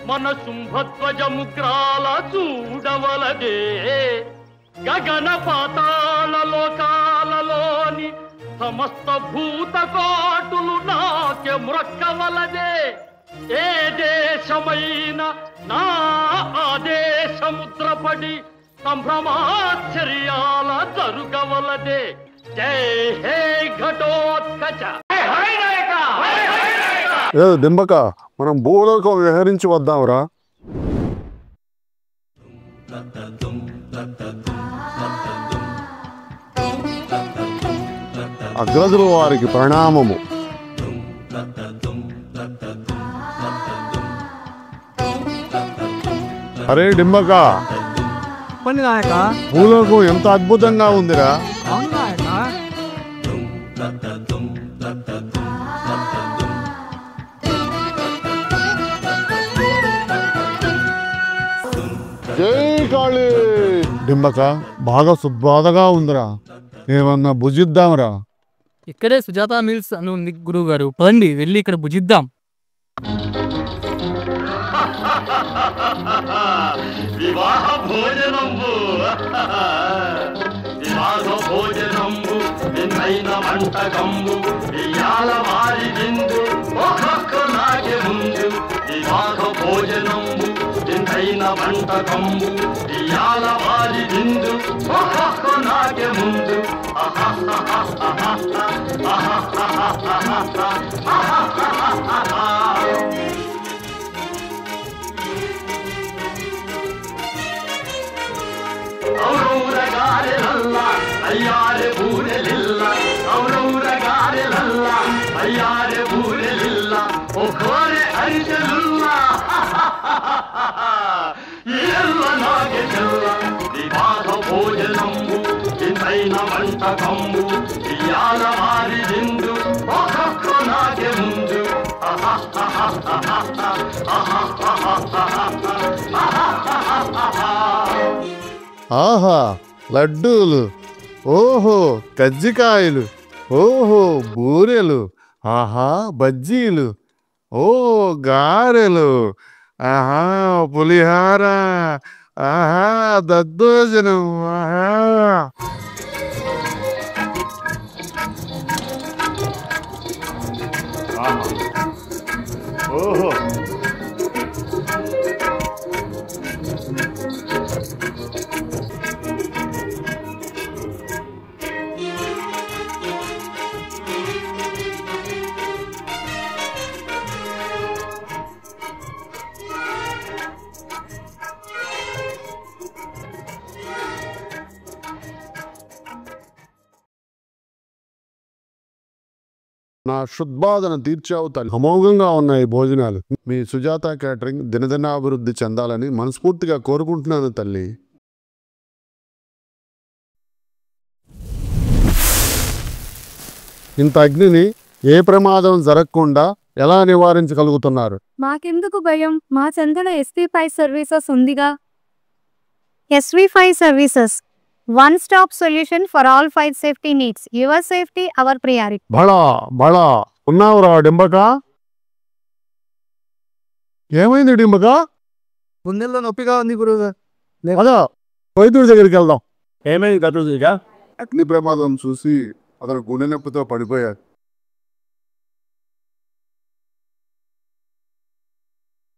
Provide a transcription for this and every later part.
మన శుంభధ్వజముగ్రాల చూడవలదే గగన పాతాళ లోకాలలోని సమస్త భూతకోటులు నాట్య మ్రొక్కవలదే ఏ దేశమైన నా ఆదేశముద్రపడి సంభ్రమాశ్చర్యాల జరుగవలదే జై హే ఘటోత్కచ. దింబక మనం భూలోకం విహరించి వద్దాంరా. అగ్రజుల వారికి ప్రణామము. అరే డింబక, భూలోకం ఎంత అద్భుతంగా ఉందిరా. జై కాళీ. డింబక బాగా సుబాధగా ఉందిరా, ఏమన్నా భుజిద్దాంరా. ఇక్కడే సుజాత మిల్స్ అని ఉంది గురువు గారు, పదండి వెళ్ళి ఇక్కడ భుజిద్దాం. వివాహ భోజనంబు వివాహ భోజనంబు నిన్నైన వంటకంబు ఇయాల వారి విందు ఒక్కొక్క నాగే ముందు. వివాహ భోజనంబు నిన్నైన వంటకంబు ఇయాల వారి విందు ఒక్కొక్క నాగే ముందు. ఔరౌరగారెలల్ల అయ్యారె బూరెలిల్ల ఔరౌరగారెలల్ల అయ్యారె బూరెలిల్ల ఒకోరె అరిసెలుల్ల ఇల్ల నాగే చెల్ల. వివాహ భోజనంబు ఇంతైన వంటకంబు ఇయాల వారి విందు ఒక్కొక్క నాగే ముందు. ఆహా, లడ్డూలు, ఓహో కజ్జికాయలు, ఓహో బూరెలు, ఆహా బజ్జీలు, ఓ గారెలు, ఆహా పులిహార, ఆహా దద్దోజనం, ఆహా. ఓహో నా శుద్బాధన తీర్చావు తల్లి. అమోఘంగా ఉన్నాయి భోజనాలు. మీ సుజాత క్యాటరింగ్ దినదినాభివృద్ధి చెందాలని మనస్ఫూర్తిగా కోరుకుంటున్నాను తల్లి. ఇంత అగ్నిని ఏ ప్రమాదం జరగకుండా ఎలా నివారించగలుగుతున్నారు? మాకెందుకు భయం, మా చెంతన SV5 సర్వీసెస్ ఉందిగా. SV5 services, one stop solution for all fire safety needs. Your safety our priority. బళా బళా ఉన్నావురా డింబక. ఏమైంది డింబక? గుండెల్లో నొప్పిగా ఉంది గురువు. అదా వైద్యుడి దగ్గరికి వెళ్దాం. ఏమైంది గతుగా? అగ్ని ప్రమాదం చూసి అతను గుండె నొప్పితో పడిపోయాడు.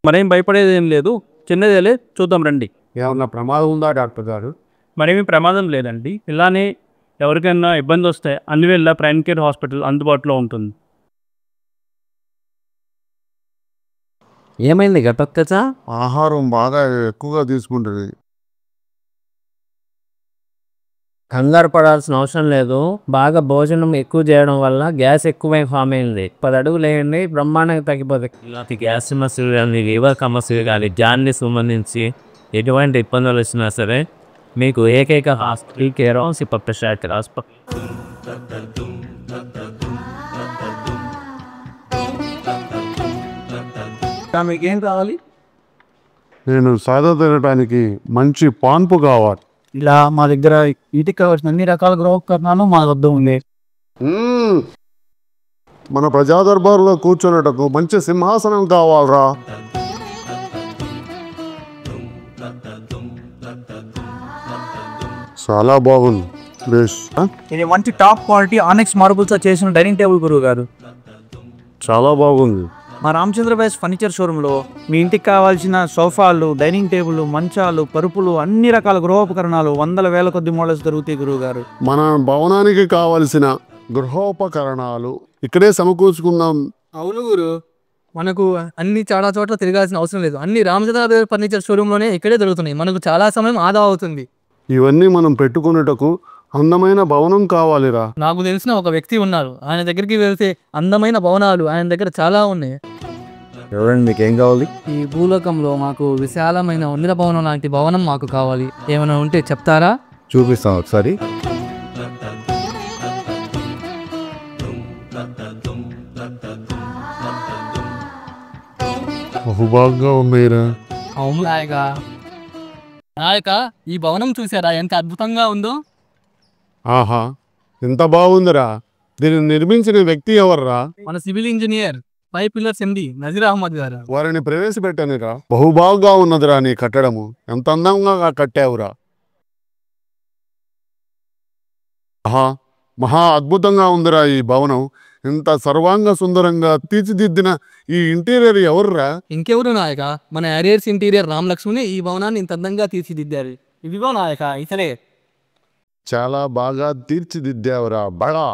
మరేం భయపడేది ఏం లేదు, చిన్నదేలే, చూద్దాం రండి. ఏమన్నా ప్రమాదం ఉందా డాక్టర్ గారు? మరేమీ ప్రమాదం లేదండి. ఇలానే ఎవరికైనా ఇబ్బంది వస్తే అన్ని వేళ ప్రైమ్ కేర్ హాస్పిటల్ అందుబాటులో ఉంటుంది. ఏమైంది గటొక్కచ? ఆహారం బాగా ఎక్కువగా తీసుకుంటుంది. కంగారు పడాల్సిన అవసరం లేదు. బాగా భోజనం ఎక్కువ చేయడం వల్ల గ్యాస్ ఎక్కువై ఫామ్ అయింది. 10 అడుగులు వేయండి, బ్రహ్మాండంగా తగ్గిపోతుంది. ఇలాంటి గ్యాస్ సమస్యలు కానీ, లివర్ సమస్యలు కానీ, జాండీస్ సంబంధించి ఎటువంటి ఇబ్బందులు వచ్చినా సరే మీకు ఏకైక hospital care of super speciality hospital. మీకేం కావాలి? నేను సాదా తినడానికి మంచి పాన్పు కావాలి. ఇలా మా దగ్గర వీటికి కావాల్సిన అన్ని రకాల గృహోపకరణాలు మా వద్ద ఉంది. మన ప్రజా దర్బార్లో కూర్చున్నటకు మంచి సింహాసనం కావాలరా. చాలా బాగుంది. బేష్. ఇది మంచి టాప్ క్వాలిటీ ఆనెక్స్ మార్బుల్స్ చేసిన డైనింగ్ టేబుల్ గురువు గారు. చాలా బాగుంది. మా రామచంద్ర బైస్ ఫర్నిచర్ షోరూంలో మీ ఇంటికి కావాల్సిన సోఫాలు, డైనింగ్ టేబుల్, మంచాలు, పరుపులు, అన్ని రకాల గృహోపకరణాలు వందల వేల కొద్ది మోడల్స్ దొరుకుతాయి గురువు గారు. మన భవనానికి కావలసిన గృహోపకరణాలు ఇక్కడే సమకూర్చుకుందాం. అవును గురు, మనకు అన్ని చాలా చోట్ల తిరగాల్సిన అవసరం లేదు. అన్ని రామచంద్ర ఫర్నిచర్ షోరూంలోనే ఇక్కడే దొరుకుతున్నాయి. మనకు చాలా సమయం ఆదా అవుతుంది. ఇవన్నీ మనం పెట్టుకునేటకు అందమైన భవనం కావాలిరా. నాకు తెలిసిన ఒక వ్యక్తి ఉన్నారు, ఆయన దగ్గరికి వెళ్తే అందమైన భవనాలు ఆయన దగ్గర చాలా ఉన్నాయి. ఎవరండి, మీకు ఏం కావాలి? ఈ భూలోకంలో మాకు విశాలమైన ఇంద్ర భవనం లాంటి భవనం మాకు కావాలి. ఏమైనా ఉంటే చెప్తారా? చూపిస్తాం ఒకసారి. బహుబాగా ఉన్నాయిరా. అవును నాయక. నాయక, ఈ భవనం చూసారా ఎంత అద్భుతంగా ఉందో? ఆహా, ఎంత బాగుందిరా. దీన్ని నిర్మించిన వ్యక్తి ఎవర్రా? మన civil engineer 5 pillars MD Nazeer Ahmed garu. వారిని ప్రవేశపెట్టానురా. బహుబాగా ఉన్నదిరా నీ కట్టడము. ఎంత అందంగా కట్టావురా. ఆహా, మహా అద్భుతంగా ఉందిరా ఈ భవనం. ఇంత సర్వాంగ సుందరంగా తీర్చిదిద్దిన ఈ ఇంటీరియర్ ఎవర్రా? ఇంకెవరు నాయక, మన ఏరియర్స్ ఇంటీరియర్ రామ్ లక్ష్మణి ఈ భవనాన్ని ఇంత అందంగా తీర్చిదిద్దారు. ఇదిగో నాయక, ఇతనే. చాలా బాగా తీర్చిదిద్దావురా బడా.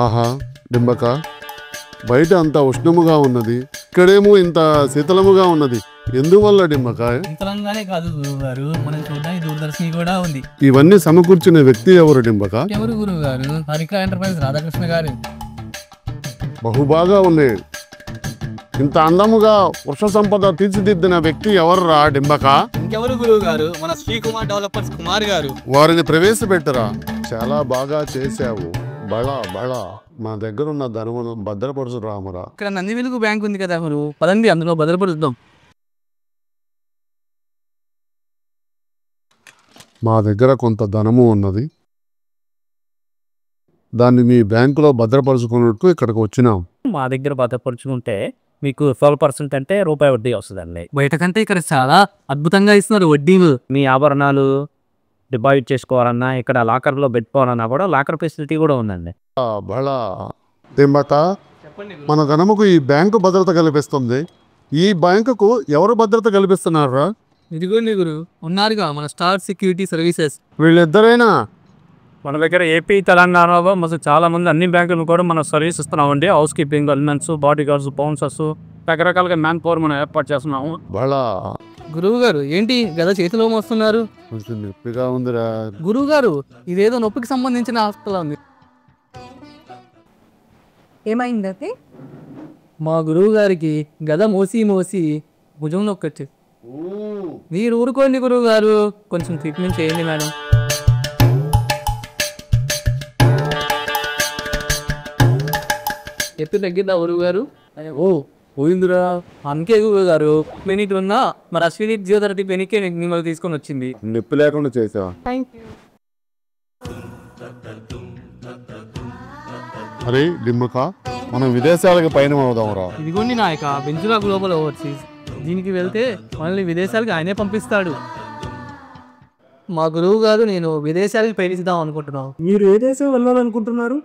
ఆహా డింబక, బయట అంత ఉష్ణముగా ఉన్నది, ఇక్కడేమో ఇంత శీతలముగా ఉన్నది. ఎందువల్ల డింబక? ఇంతలంగానే కాదు గురువు గారు, మనం చూడడానికి దూరదర్శిని కూడా ఉంది. ఇవన్నీ సమకూర్చిన వ్యక్తి ఎవరు డింబక? ఎవరు గురువు గారు? హరిక ఎంటర్ప్రైజ్ రాధాకృష్ణ గారు. బహుబాగా ఉన్నాయి. ఇంత అందముగా వృక్ష సంపద తీర్చిదిద్దిన వ్యక్తి ఎవర్రా డింబక? ఇంకెవరు గురువు గారు? మన శ్రీకుమార్ డెవలపర్స్ కుమార్ గారు. వారిని ప్రవేశపెట్టరా. చాలా బాగా చేశావు బళా బళా. మా దగ్గర ఉన్న ధనమును భద్రపరచు రామురా. ఇక్కడ నంది వెలుగు బ్యాంక్ ఉంది కదా గురు, పదండి అందులో భద్రపరుద్దాం. మా దగ్గర కొంత ధనము ఉన్నది, దాన్ని మీ బ్యాంకులో భద్రపరుచుకున్నట్టు ఇక్కడికి వచ్చినాం. మా దగ్గర భద్రపరుచుకుంటే మీకు 12% అంటే రూపాయి వడ్డీ వస్తుందండి. బయట కంటే ఇక్కడ చాలా అద్భుతంగా ఇస్తున్నారు వడ్డీలు. మీ ఆభరణాలు డిపాజిట్ చేసుకోవాలన్నా, ఇక్కడ లాకర్లో పెట్టుకోవాలన్నా కూడా లాకర్ ఫెసిలిటీ కూడా ఉందండి. బళా దింబక, మన ధనముకు ఈ బ్యాంకు భద్రత కల్పిస్తుంది. ఈ బ్యాంకుకు ఎవరు భద్రత కల్పిస్తున్నారా? ఇదిగోండి గురు, ఉన్నారుగా మన స్టార్ సెక్యూరిటీ సర్వీసెస్. వీళ్ళిద్దరైనా? మన దగ్గర ఏపీ, తెలంగాణలో మనకు చాలా మంది అన్ని బ్యాంకులు కూడా మనం సర్వీస్ ఇస్తున్నామండి. హౌస్ కీపింగ్, అల్మెన్స్, బాడీ గార్డ్స్, బౌన్సర్స్, రకరకాలుగా మ్యాన్ పవర్ మనం ఏర్పాటు చేస్తున్నాము. బళా గురువు గారు, ఏంటి గద చేతిలో మోస్తున్నారు? కొంచెం నొప్పిగా ఉందిరా. గురువు గారు, ఇదేదో నొప్పికి సంబంధించిన హాస్పిటల్ ఉంది. ఏమైంది? మా గురువు గారికి గద మోసి మోసి భుజం నొక్కొచ్చు. మీరు ఊరుకోండి గురువు గారు, కొంచెం ట్రీట్మెంట్ చేయండి మేడం. ఎప్పుడు తగ్గిందా గురువు గారు? ఓ పోయిందిరా. అందుకే గురువు గారు పెనీట్ ఉన్నా మరి అశ్విని జియోథెరపీ పెనీకే మిమ్మల్ని తీసుకొని వచ్చింది. నొప్పి లేకుండా చేసావా? అరే దిమ్మక, మనం విదేశాలకు పయనం అవుదాంరా. ఇదిగోండి నాయక, బెంచులా గ్లోబల్ ఓవర్సీస్. దీనికి వెళ్తే మనల్ని విదేశాలకు ఆయనే పంపిస్తాడు. మా గురువు గారు నేను విదేశాలకు పయనిద్దాం అనుకుంటున్నాను. మీరు ఏ దేశం వెళ్ళాలనుకుంటున్నారు?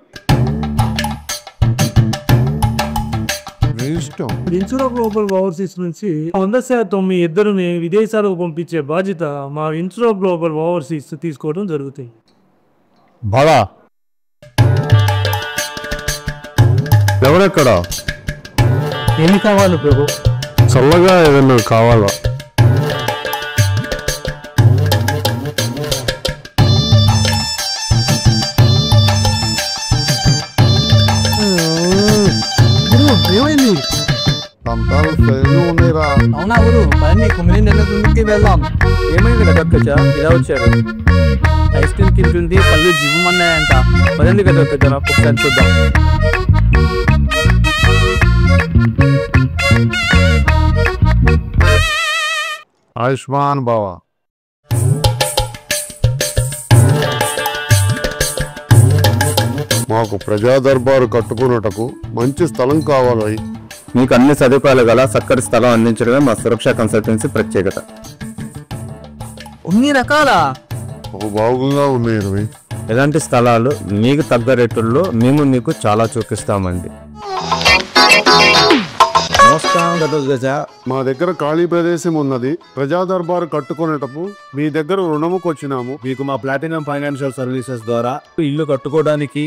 ఇష్టం. ఇన్సూరా గ్లోబల్ ఓవర్సీస్ నుంచి 100% మీ ఇద్దరిని విదేశాలకు పంపించే బాధ్యత మా ఇన్సూరా గ్లోబల్ ఓవర్సీస్ తీసుకోవడం జరుగుతాయి. బడా ఎవరెక్కడ? ఏమి కావాలి ప్రభు? చల్లగా ఏదన్నా కావాలా? ఏమైంది? అంతాలు సరిగ్గా ఉన్నాయిరా. అవునా గురు, పని కుమిలింది వెళ్దాం. ఏమైంది కదా ఇలా వచ్చారు? ఐస్ క్రీమ్ తింటుంది, పళ్ళు జివ్వమన్నాయంట. పదండి కదా ఒకసారి చూద్దాం. ఆయుష్మాన్ బావా. మాకు ప్రజా దర్బారు కట్టుకున్నటకు మంచి స్థలం కావాలి. మీకు అన్ని సదుపాయాలు గల చక్కటి స్థలం అందించడమే మా సురక్ష కన్సల్టెన్సీ ప్రత్యేకత. అన్ని రకాల బాగుగా ఉన్నాయి రవి. ఇలాంటి స్థలాలు మీకు తగ్గ రేటుల్లో మేము మీకు చాలా చూపిస్తామండి. నమస్కారం గజ. మా దగ్గర ఖాళీ ప్రదేశం ఉన్నది. ప్రజా దర్బారు కట్టుకునేటప్పుడు మీ దగ్గర రుణముకు వచ్చినాము. మీకు మా ప్లాటినం ఫైనాన్షియల్ సర్వీసెస్ ద్వారా ఇల్లు కట్టుకోవడానికి,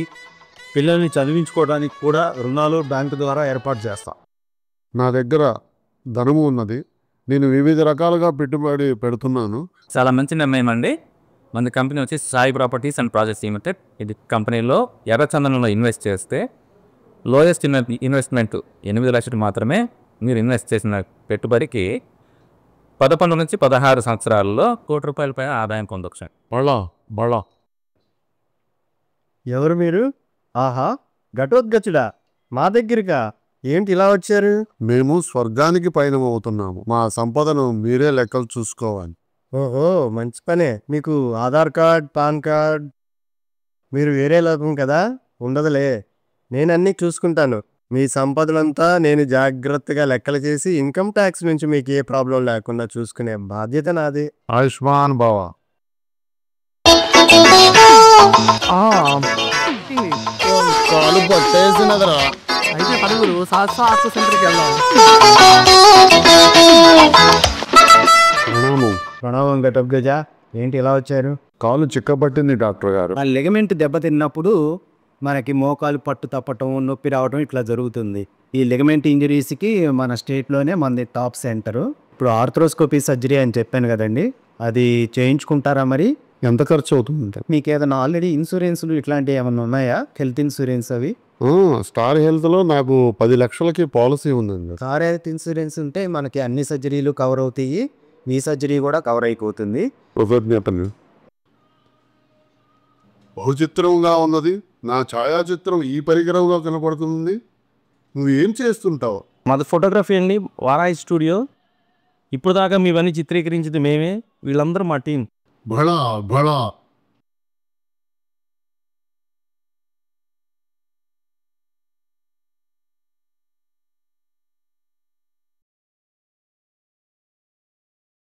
పిల్లల్ని చదివించుకోవడానికి కూడా రుణాలు బ్యాంకు ద్వారా ఏర్పాటు చేస్తాం. నా దగ్గర ధనము ఉన్నది. నేను వివిధ రకాలుగా పెట్టుబడి పెడుతున్నాను. చాలా మంచి నిర్ణయం అండి. మన కంపెనీ వచ్చి Sai properties and projects limited. ఇది కంపెనీలో ఎర్రచందనంలో ఇన్వెస్ట్ చేస్తే లోయెస్ట్ ఇన్వెస్ట్మెంట్ 8 లక్షలు మాత్రమే. మీరు ఇన్వెస్ట్ చేసిన పెట్టుబడికి 11 నుంచి 16 సంవత్సరాల్లో ₹1 పైన ఆదాయం పొందొచ్చు. బళా ఎవరు మీరు? ఆహా, ఘటోద్గచుడా, మా దగ్గరగా ఏంటి ఇలా వచ్చారు? మేము స్వర్గానికి పయనమవుతున్నాము. మా సంపదను మీరే లెక్కలు చూసుకోవాలి. ఓహో, మంచి పనే. మీకు ఆధార్ కార్డ్, పాన్ కార్డ్, మీరు వేరే లోకం కదా, ఉండదులే. నేను అన్నీ చూసుకుంటాను. మీ సంపదనంతా నేను జాగ్రత్తగా లెక్కలు చేసి ఇన్కమ్ ట్యాక్స్ నుంచి మీకు ఏ ప్రాబ్లం లేకుండా చూసుకునే బాధ్యత నాది. ఆయుష్మాన్ బావా. కాలు పట్టేసినదరా. అయితే పలువురు శాస్త్ర ఆర్ట్స్ సెంటర్కి వెళ్దాం. ప్రణవం ఘటోద్గజ, ఏంటి ఇలా వచ్చారు? కాలు చిక్కబట్టింది డాక్టర్ గారు. ఆ లెగమెంట్ దెబ్బతిన్నప్పుడు మనకి మోకాలు పట్టు తప్పటం, నొప్పి రావడం ఇట్లా జరుగుతుంది. ఈ లెగమెంట్ ఇంజరీస్కి మన స్టేట్లోనే మనది టాప్ సెంటరు. ఇప్పుడు ఆర్థ్రోస్కోపీ సర్జరీ అని చెప్పాను కదండి, అది చేయించుకుంటారా? మరి ఎంత ఖర్చు అవుతుంది? మీకు ఏదైనా ఆల్రెడీ ఇన్సూరెన్స్లు ఇట్లాంటివి ఏమైనా ఉన్నాయా? హెల్త్ ఇన్సూరెన్స్ అవి? స్టార్ హెల్త్ లో నాకు 10 లక్షలకి పాలసీ ఉందండి. కార్ హెల్త్ ఇన్సూరెన్స్ ఉంటే మనకి అన్ని సర్జరీలు కవర్ అవుతాయి. మీ సర్జరీ కూడా కవర్ అయిపోతుంది. కృతజ్ఞతలు. బహుచిత్రంగా ఉన్నది. నా ఛాయాచిత్రం ఈ పరికరంగా కనపడుతుంది. నువ్వు ఏం చేస్తుంటావు? మాది ఫోటోగ్రఫీ అండి, వారాయి స్టూడియో. ఇప్పుడు దాకా మీవన్నీ చిత్రీకరించింది మేమే. వీళ్ళందరూ మా టీం. బళా